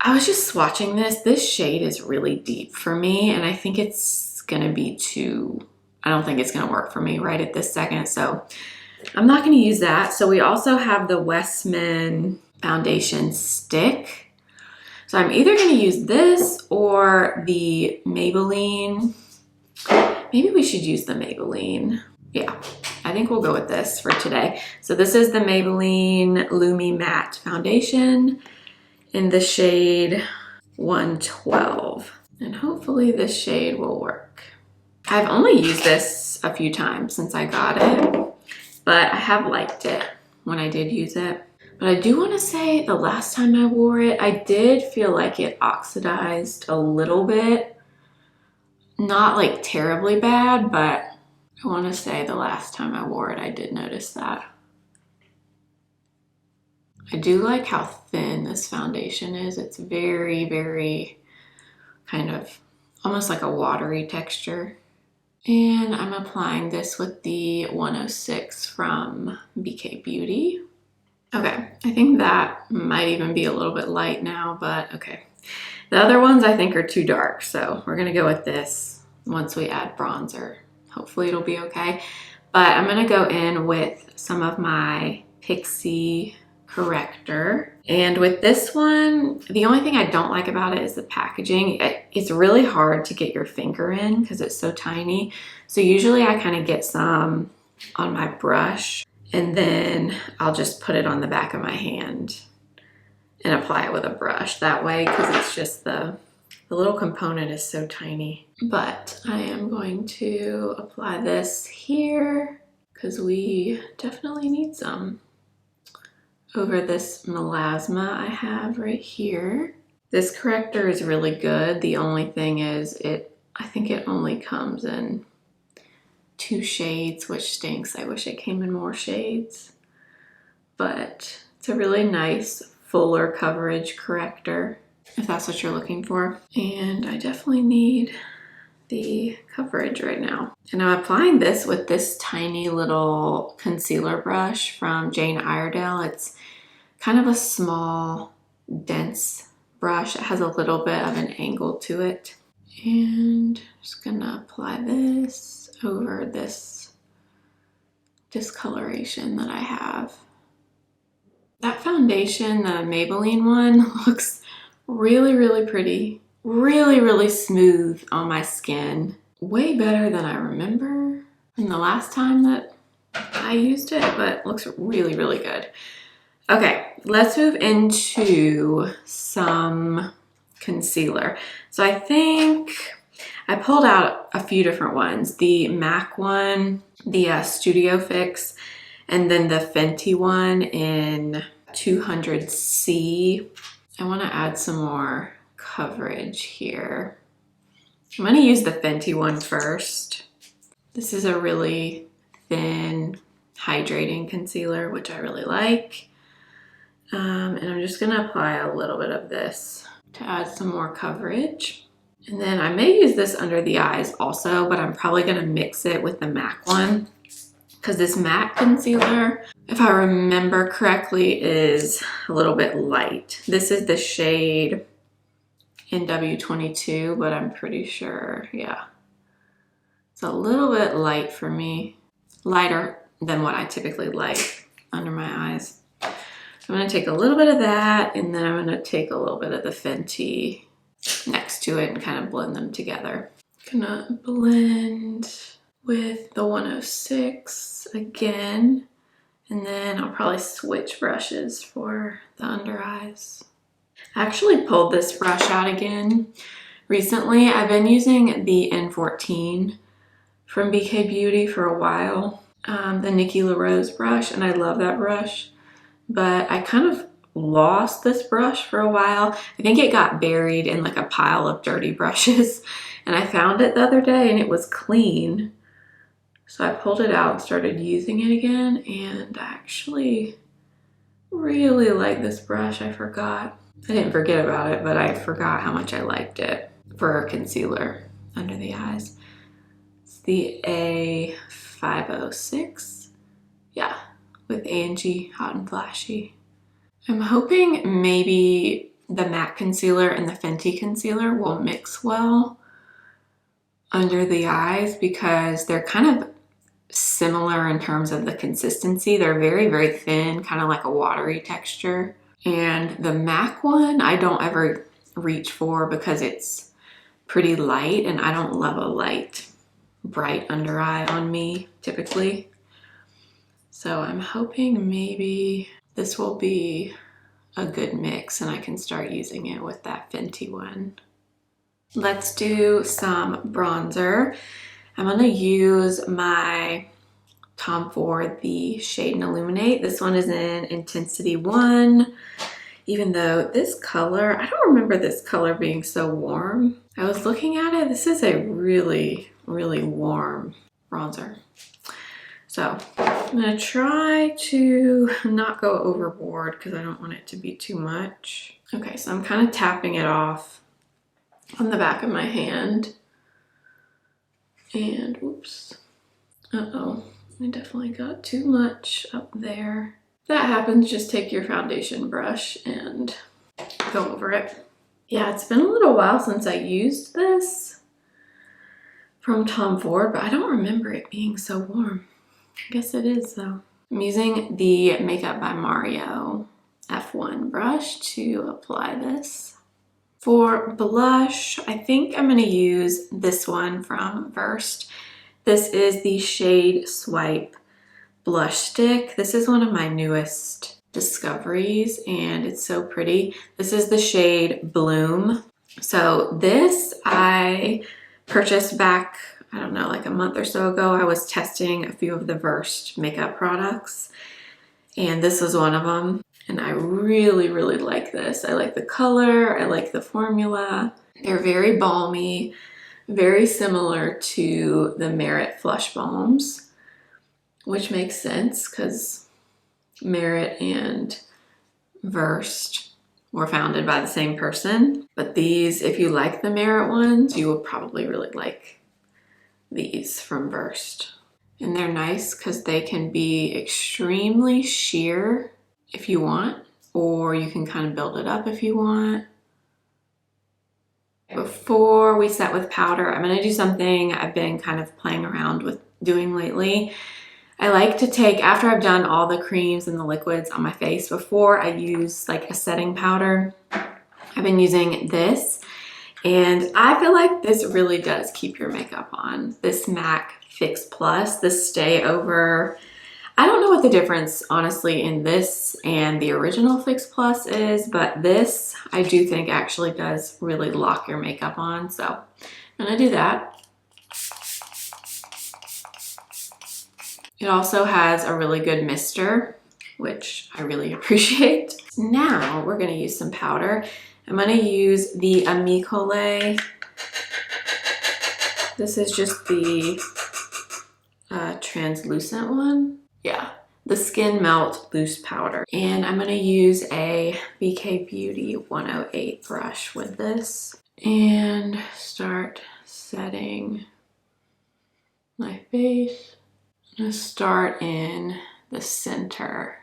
I was just swatching this. This shade is really deep for me, and I think it's gonna be too, I don't think it's gonna work for me right at this second. So I'm not gonna use that. So we also have the Westman foundation stick. So I'm either gonna use this or the Maybelline. Maybe we should use the Maybelline. Yeah, I think we'll go with this for today. So this is the Maybelline Lumi Matte Foundation in the shade 112. And hopefully this shade will work. I've only used this a few times since I got it, but I have liked it when I did use it. But I do want to say the last time I wore it, I did feel like it oxidized a little bit. Not like terribly bad, but I want to say the last time I wore it, I did notice that. I do like how thin this foundation is. It's very, very kind of almost like a watery texture. And I'm applying this with the 106 from BK Beauty. Okay, I think that might even be a little bit light now, but okay. The other ones I think are too dark, so we're gonna go with this once we add bronzer. Hopefully it'll be okay. But I'm gonna go in with some of my Pixi Corrector. And with this one, the only thing I don't like about it is the packaging. It's really hard to get your finger in because it's so tiny. So usually I kind of get some on my brush and then I'll just put it on the back of my hand and apply it with a brush that way, because it's just the little component is so tiny. But I am going to apply this here because we definitely need some over this melasma I have right here. This corrector is really good. The only thing is I think it only comes in 2 shades, which stinks. I wish it came in more shades. But it's a really nice fuller coverage corrector, if that's what you're looking for. And I definitely need the coverage right now. And I'm applying this with this tiny little concealer brush from Jane Iredale. It's kind of a small, dense brush. It has a little bit of an angle to it. And I'm just gonna apply this over this discoloration that I have. That foundation, the Maybelline one, looks really, really pretty. Really, really smooth on my skin. Way better than I remember from the last time that I used it, but looks really, really good. Okay, let's move into some concealer. So I think I pulled out a few different ones. The MAC one, the Studio Fix, and then the Fenty one in 200C. I want to add some more coverage here. I'm going to use the Fenty one first. This is a really thin, hydrating concealer, which I really like. And I'm just going to apply a little bit of this to add some more coverage. And then I may use this under the eyes also, but I'm probably going to mix it with the MAC one, because this MAC concealer, if I remember correctly, is a little bit light. This is the shade NW22, but I'm pretty sure, yeah, it's a little bit light for me, lighter than what I typically like under my eyes. So I'm going to take a little bit of that, and then I'm going to take a little bit of the Fenty next to it and kind of blend them together. I'm gonna blend with the 106 again, and then I'll probably switch brushes for the under eyes. I actually pulled this brush out again recently. I've been using the N14 from BK Beauty for a while, the Nikki LaRose brush, and I love that brush, but I kind of lost this brush for a while. I think it got buried in like a pile of dirty brushes, and I found it the other day and it was clean. So I pulled it out and started using it again, and I actually really like this brush. I forgot. I didn't forget about it, but I forgot how much I liked it for concealer under the eyes. It's the A506. Yeah, with Angie Hot and Flashy. I'm hoping maybe the MAC concealer and the Fenty concealer will mix well under the eyes, because they're kind of similar in terms of the consistency. They're very, very thin, kind of like a watery texture. And the MAC one, I don't ever reach for because it's pretty light, and I don't love a light, bright under eye on me typically. So I'm hoping maybe this will be a good mix and I can start using it with that Fenty one. Let's do some bronzer. I'm going to use my Tom Ford, the shade and Illuminate. This one is in Intensity 1. Even though this color, I don't remember this color being so warm. I was looking at it, this is a really, really warm bronzer. So I'm gonna try to not go overboard because I don't want it to be too much. Okay, so I'm kind of tapping it off on the back of my hand. And oops, uh-oh, I definitely got too much up there. If that happens, just take your foundation brush and go over it. Yeah, it's been a little while since I used this from Tom Ford, but I don't remember it being so warm. I guess it is though. I'm using the Makeup by Mario F1 brush to apply this. For blush, I think I'm going to use this one from Versed. This is the shade Swipe blush stick. This is one of my newest discoveries and it's so pretty. This is the shade Bloom. So this I purchased back, I don't know, like a month or so ago. I was testing a few of the Versed makeup products and this was one of them. And I really, really like this. I like the color, I like the formula. They're very balmy, very similar to the Merit Flush Balms, which makes sense because Merit and Versed were founded by the same person. But these, if you like the Merit ones, you will probably really like these from Versed. And they're nice because they can be extremely sheer if you want, or you can kind of build it up if you want. Before we set with powder, I'm going to do something I've been kind of playing around with doing lately. I like to take, after I've done all the creams and the liquids on my face, before I use like a setting powder, I've been using this. And I feel like this really does keep your makeup on. This MAC Fix Plus, this Stay Over I don't know what the difference, honestly, in this and the original Fix Plus is, but this I do think actually does really lock your makeup on. So I'm gonna do that. It also has a really good mister, which I really appreciate. Now we're gonna use some powder. I'm gonna use the Amicole. This is just the translucent one. Yeah, the Skin Melt Loose Powder. And I'm gonna use a BK Beauty 108 brush with this and start setting my face. I'm gonna start in the center.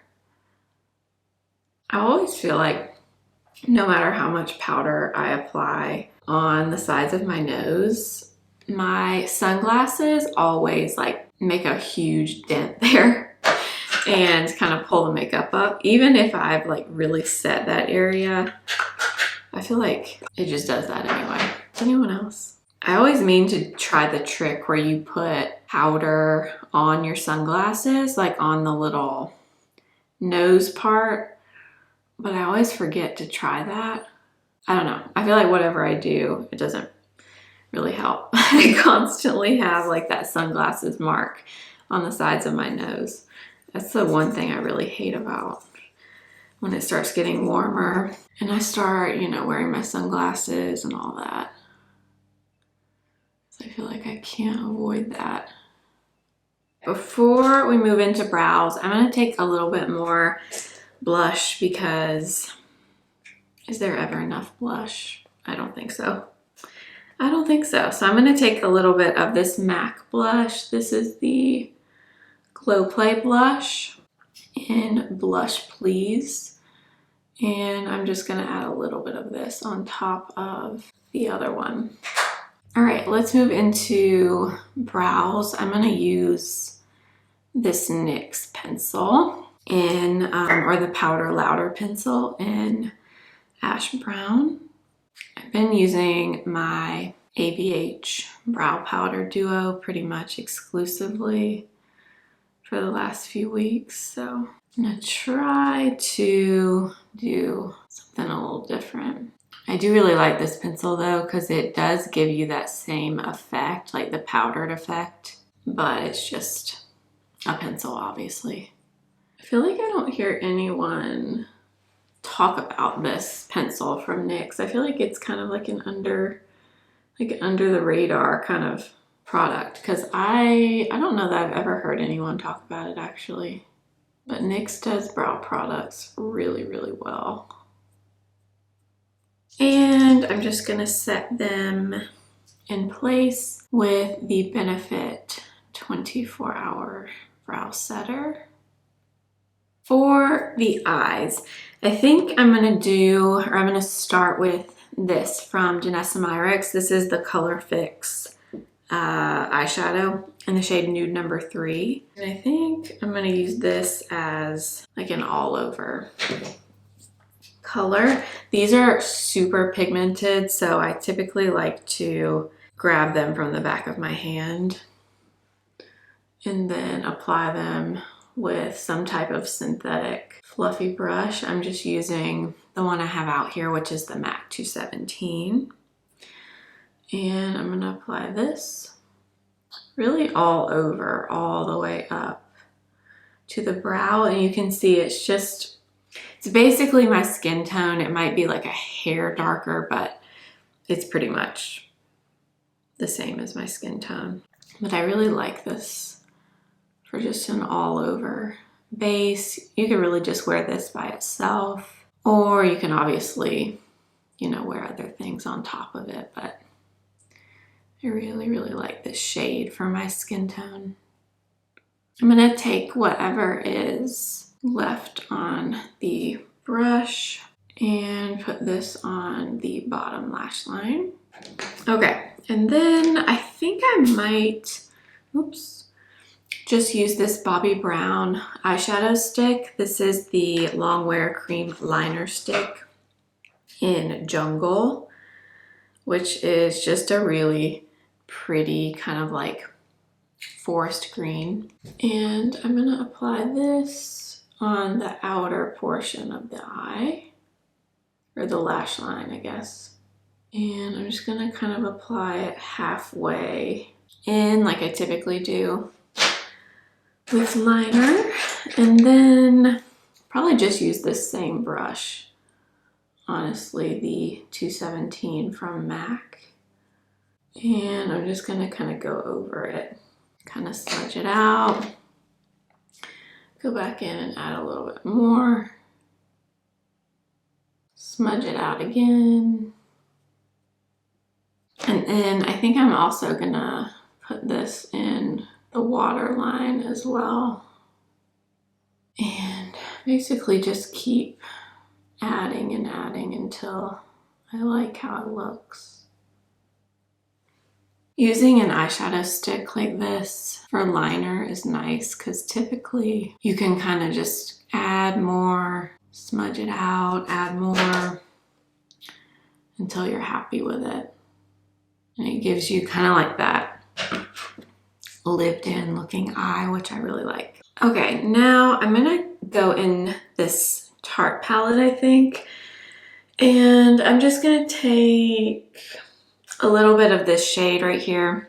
I always feel like no matter how much powder I apply on the sides of my nose, my sunglasses always like make a huge dent there and kind of pull the makeup up. Even if I've like really set that area, I feel like it just does that anyway. Anyone else? I always mean to try the trick where you put powder on your sunglasses, like on the little nose part, but I always forget to try that. I don't know. I feel like whatever I do, it doesn't really help. I constantly have like that sunglasses mark on the sides of my nose. That's the one thing I really hate about when it starts getting warmer and I start, you know, wearing my sunglasses and all that. So I feel like I can't avoid that. Before we move into brows, I'm going to take a little bit more blush because is there ever enough blush? I don't think so. I don't think so. So I'm going to take a little bit of this MAC blush. This is the Glow Play blush in Blush Please. And I'm just going to add a little bit of this on top of the other one. All right, let's move into brows. I'm going to use this NYX pencil in, or the Powder Louder pencil in Ash Brown. I've been using my ABH brow powder duo pretty much exclusively for the last few weeks. So I'm gonna try to do something a little different. I do really like this pencil though, because it does give you that same effect, like the powdered effect, but it's just a pencil, obviously. I feel like I don't hear anyone talk about this pencil from NYX. I feel like it's kind of like an under the radar kind of product, because I don't know that I've ever heard anyone talk about it actually. But NYX does brow products really, really well. And I'm just gonna set them in place with the Benefit 24-hour brow setter. For the eyes, I think I'm gonna start with this from Janessa Myricks. This is the Color Fix eyeshadow in the shade Nude number 3. And I think I'm gonna use this as like an all over color. These are super pigmented, so I typically like to grab them from the back of my hand and then apply them with some type of synthetic fluffy brush. I'm just using the one I have out here, which is the MAC 217. And I'm gonna apply this really all over, all the way up to the brow. And you can see it's basically my skin tone. It might be like a hair darker, but it's pretty much the same as my skin tone. But I really like this for just an all over base. You can really just wear this by itself, or you can obviously, you know, wear other things on top of it, but I really, really like this shade for my skin tone. I'm gonna take whatever is left on the brush and put this on the bottom lash line. Okay, and then I think I might, just use this Bobbi Brown eyeshadow stick. This is the Longwear Cream Liner Stick in Jungle, which is just a really pretty kind of like forest green. And I'm gonna apply this on the outer portion of the eye, or the lash line, I guess. And I'm just gonna kind of apply it halfway in, like I typically do with liner. And then probably just use this same brush, honestly, the 217 from MAC. And I'm just gonna kind of go over it, kind of smudge it out, go back in and add a little bit more, smudge it out again. And then I think I'm also gonna put this in the waterline as well. And basically just keep adding and adding until I like how it looks. Using an eyeshadow stick like this for liner is nice because typically you can kind of just add more, smudge it out, add more until you're happy with it. And it gives you kind of like that lived in looking eye, which I really like. Okay, now I'm gonna go in this Tarte palette, I think. And I'm just gonna take a little bit of this shade right here.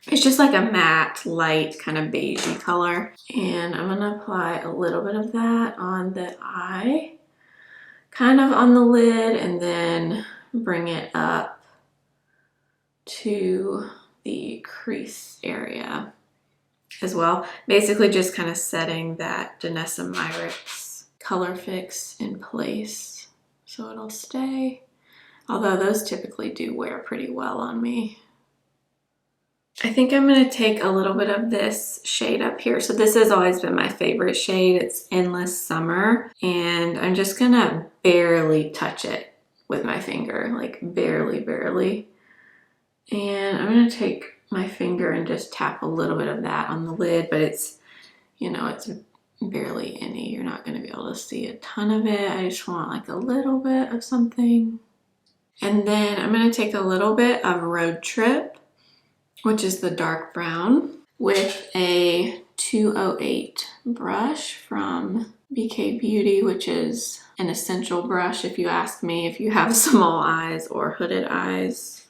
It's just like a matte, light, kind of beigey color. And I'm gonna apply a little bit of that on the eye, kind of on the lid, and then bring it up to the crease area as well. Basically just kind of setting that Danessa Myricks color fix in place so it'll stay. Although those typically do wear pretty well on me. I think I'm gonna take a little bit of this shade up here. So this has always been my favorite shade. It's Endless Summer. And I'm just gonna barely touch it with my finger, like barely, barely. And I'm gonna take my finger and just tap a little bit of that on the lid, but it's, you know, it's barely any. You're not gonna be able to see a ton of it. I just want like a little bit of something. And then I'm gonna take a little bit of Road Trip, which is the dark brown, with a 208 brush from BK Beauty, which is an essential brush if you ask me, if you have small eyes or hooded eyes.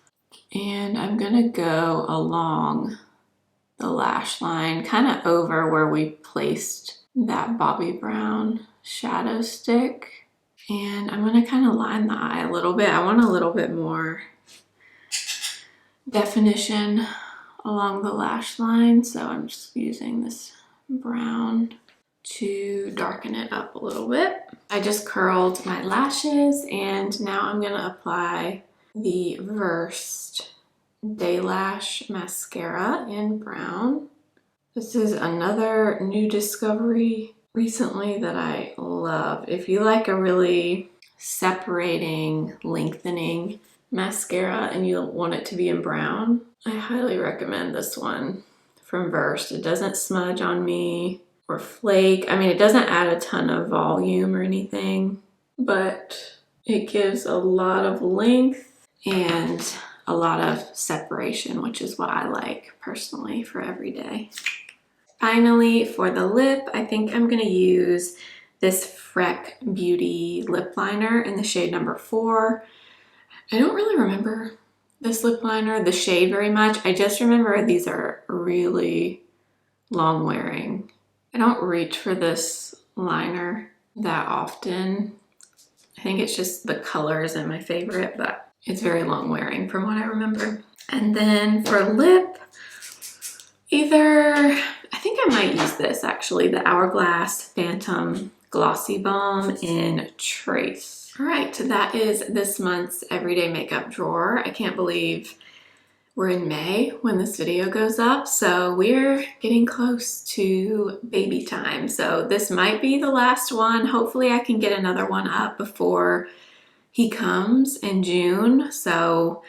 And I'm gonna go along the lash line, kind of over where we placed that Bobbi Brown shadow stick. And I'm gonna kind of line the eye a little bit. I want a little bit more definition along the lash line, so I'm just using this brown to darken it up a little bit. I just curled my lashes, and now I'm gonna apply the Versed Day Lash Mascara in brown. This is another new discovery recently that I love. If you like a really separating, lengthening mascara and you want it to be in brown, I highly recommend this one from Versed. It doesn't smudge on me or flake. I mean, it doesn't add a ton of volume or anything, but it gives a lot of length and a lot of separation, which is what I like personally for every day. Finally, for the lip, I think I'm gonna use this Freck Beauty lip liner in the shade number 4. I don't really remember this lip liner, the shade, very much. I just remember these are really long wearing. I don't reach for this liner that often. I think it's just the color isn't my favorite, but it's very long wearing from what I remember. And then for lip, I think I might use this actually, the Hourglass Phantom Glossy Balm in Trace. All right, that is this month's everyday makeup drawer. I can't believe we're in May when this video goes up, so we're getting close to baby time. So this might be the last one. Hopefully I can get another one up before he comes in June. So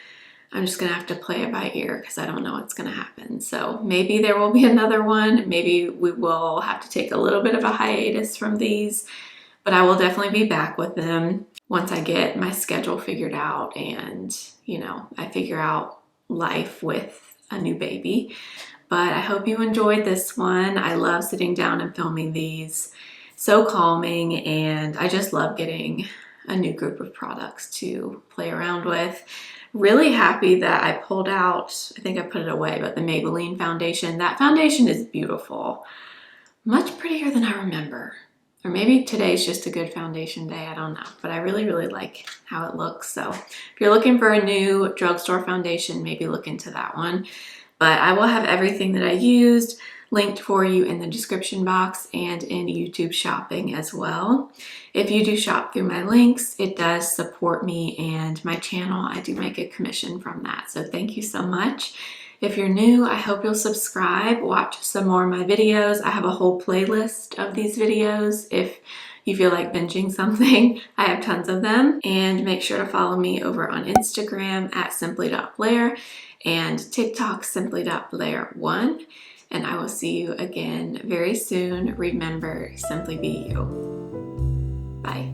I'm just gonna have to play it by ear because I don't know what's gonna happen. So maybe there will be another one. Maybe we will have to take a little bit of a hiatus from these, but I will definitely be back with them once I get my schedule figured out and, you know, I figure out life with a new baby. But I hope you enjoyed this one. I love sitting down and filming these. So calming, and I just love getting a new group of products to play around with. Really happy that I pulled out, I think I put it away, but the Maybelline foundation. That foundation is beautiful. Much prettier than I remember. Or maybe today's just a good foundation day, I don't know. But I really, really like how it looks. So if you're looking for a new drugstore foundation, maybe look into that one. But I will have everything that I used linked for you in the description box and in YouTube shopping as well. If you do shop through my links, it does support me and my channel. I do make a commission from that. So thank you so much. If you're new, I hope you'll subscribe, watch some more of my videos. I have a whole playlist of these videos. If you feel like binging something, I have tons of them. And make sure to follow me over on Instagram at simply.blair and TikTok simply.blair1. And I will see you again very soon. Remember, simply be you. Bye.